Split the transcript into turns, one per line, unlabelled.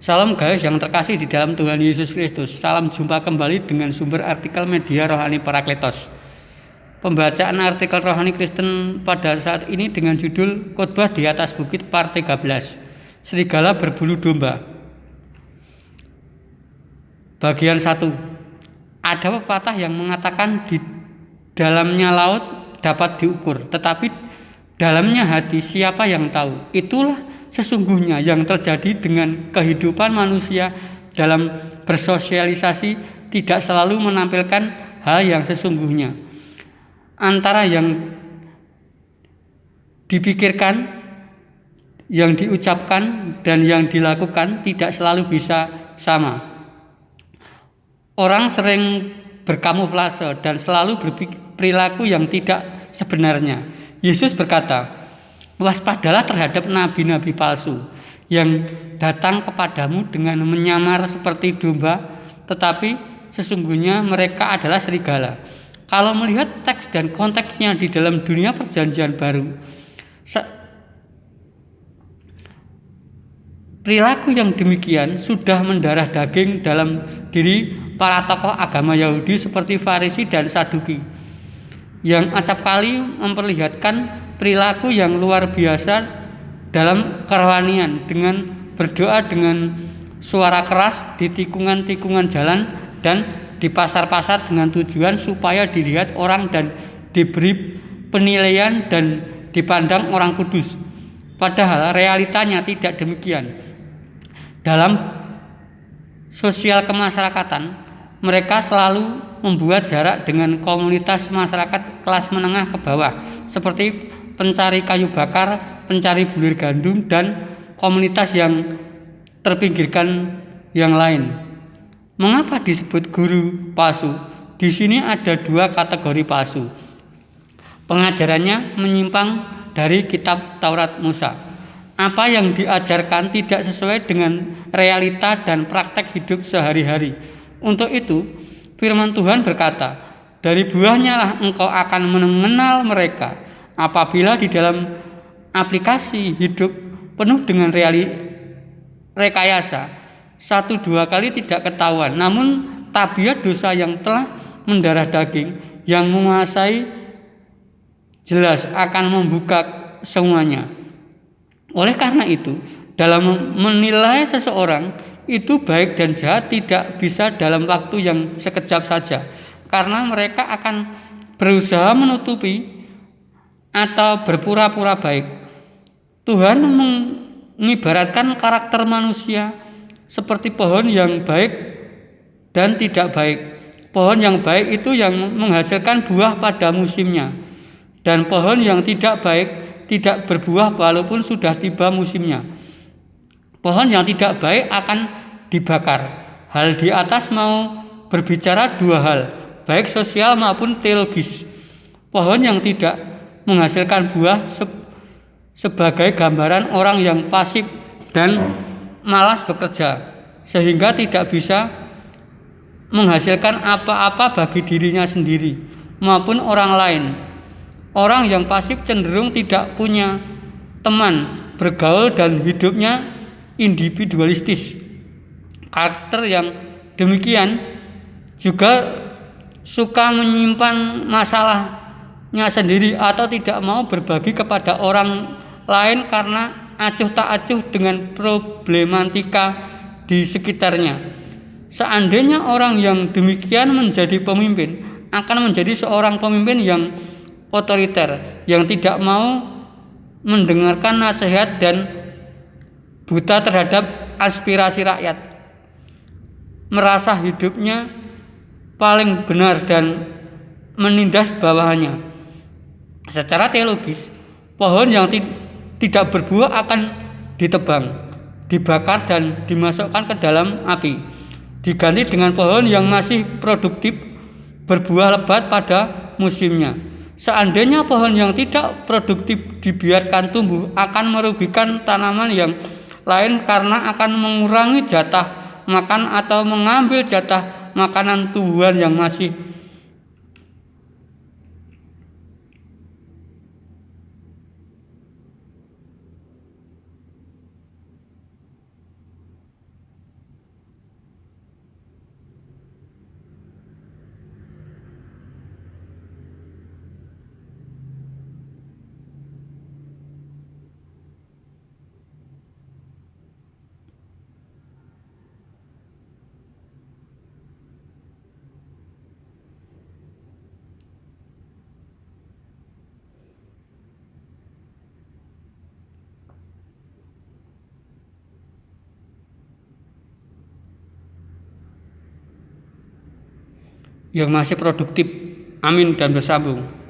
Salam guys yang terkasih di dalam Tuhan Yesus Kristus. Salam jumpa kembali dengan sumber artikel media Rohani Parakletos. Pembacaan artikel Rohani Kristen pada saat ini dengan judul Khotbah di atas Bukit Part 13. Serigala berbulu domba. Bagian 1. Ada pepatah yang mengatakan di dalamnya laut dapat diukur, tetapi dalamnya hati siapa yang tahu. Itulah sesungguhnya yang terjadi dengan kehidupan manusia dalam bersosialisasi, tidak selalu menampilkan hal yang sesungguhnya. Antara yang dipikirkan, yang diucapkan, dan yang dilakukan tidak selalu bisa sama. Orang sering berkamuflase dan selalu berperilaku yang tidak sebenarnya. Yesus berkata, "Waspadalah terhadap nabi-nabi palsu yang datang kepadamu dengan menyamar seperti domba, tetapi sesungguhnya mereka adalah serigala." Kalau melihat teks dan konteksnya di dalam dunia perjanjian baru, perilaku yang demikian sudah mendarah daging dalam diri para tokoh agama Yahudi seperti Farisi dan Saduki, yang acap kali memperlihatkan perilaku yang luar biasa dalam kerohanian dengan berdoa dengan suara keras di tikungan-tikungan jalan dan di pasar-pasar dengan tujuan supaya dilihat orang dan diberi penilaian dan dipandang orang kudus. Padahal realitanya tidak demikian. Dalam sosial kemasyarakatan, mereka selalu membuat jarak dengan komunitas masyarakat kelas menengah ke bawah, seperti pencari kayu bakar, pencari bulir gandum, dan komunitas yang terpinggirkan yang lain. Mengapa disebut guru palsu? Di sini ada dua kategori palsu. Pengajarannya menyimpang dari kitab Taurat Musa. Apa yang diajarkan tidak sesuai dengan realita dan praktek hidup sehari-hari. Untuk itu, firman Tuhan berkata, "Dari buahnya lah engkau akan mengenal mereka." Apabila di dalam aplikasi hidup penuh dengan rekayasa, 1-2 kali tidak ketahuan, namun tabiat dosa yang telah mendarah daging yang menguasai jelas akan membuka semuanya. Oleh karena itu, dalam menilai seseorang itu baik dan jahat tidak bisa dalam waktu yang sekejap saja, karena mereka akan berusaha menutupi atau berpura-pura baik. Tuhan mengibaratkan karakter manusia seperti pohon yang baik dan tidak baik. Pohon yang baik itu yang menghasilkan buah pada musimnya, dan pohon yang tidak baik tidak berbuah walaupun sudah tiba musimnya. Pohon yang tidak baik akan dibakar. Hal di atas mau berbicara dua hal, baik sosial maupun teologis. Pohon yang tidak menghasilkan buah sebagai gambaran orang yang pasif dan malas bekerja, sehingga tidak bisa menghasilkan apa-apa bagi dirinya sendiri maupun orang lain. Orang yang pasif cenderung tidak punya teman bergaul dan hidupnya individualistis. Karakter yang demikian juga suka menyimpan masalahnya sendiri atau tidak mau berbagi kepada orang lain karena acuh tak acuh dengan problematika di sekitarnya. Seandainya orang yang demikian menjadi pemimpin, akan menjadi seorang pemimpin yang otoriter, yang tidak mau mendengarkan nasihat dan buta terhadap aspirasi rakyat, merasa hidupnya paling benar dan menindas bawahannya. Secara teologis, pohon yang tidak berbuah akan ditebang, dibakar dan dimasukkan ke dalam api, diganti dengan pohon yang masih produktif, berbuah lebat pada musimnya. Seandainya pohon yang tidak produktif dibiarkan tumbuh, akan merugikan tanaman yang lain karena akan mengurangi jatah makan atau mengambil jatah makanan tumbuhan yang masih yang masih produktif. Amin dan bersambung.